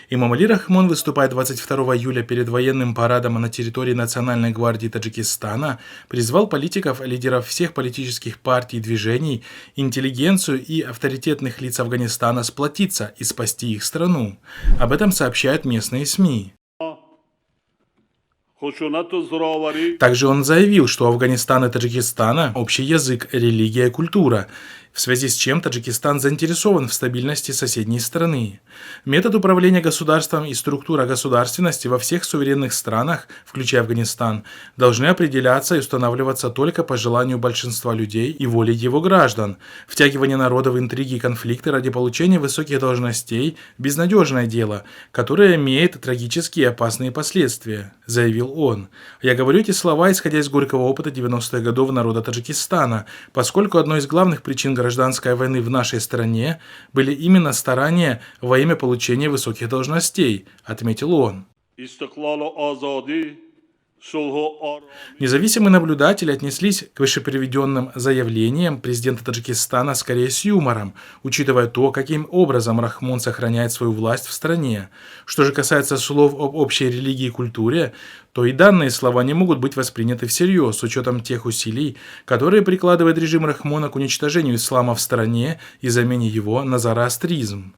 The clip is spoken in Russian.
Имам Али Рахмон выступая 22 июля перед военным парадом на территории Национальной гвардии Таджикистана, призвал политиков, лидеров всех политических партий и движений, интеллигенцию и авторитетных лиц Афганистана сплотиться и спасти их страну. Об этом сообщают местные СМИ. Также он заявил, что у Афганистана и Таджикистана общий язык, религия и культура, в связи с чем Таджикистан заинтересован в стабильности соседней страны. Метод управления государством и структура государственности во всех суверенных странах, включая Афганистан, должны определяться и устанавливаться только по желанию большинства людей и воле его граждан. Втягивание народа в интриги и конфликты ради получения высоких должностей – безнадежное дело, которое имеет трагические и опасные последствия, заявил он. Я говорю эти слова, исходя из горького опыта 90-х годов народа Таджикистана, поскольку одной из главных причин гражданской войны в нашей стране были именно старания во имя получения высоких должностей, отметил он. Независимые наблюдатели отнеслись к вышеприведенным заявлениям президента Таджикистана скорее с юмором, учитывая то, каким образом Рахмон сохраняет свою власть в стране. Что же касается слов об общей религии и культуре, то и данные слова не могут быть восприняты всерьез с учетом тех усилий, которые прикладывает режим Рахмона к уничтожению ислама в стране и замене его на зороастризм.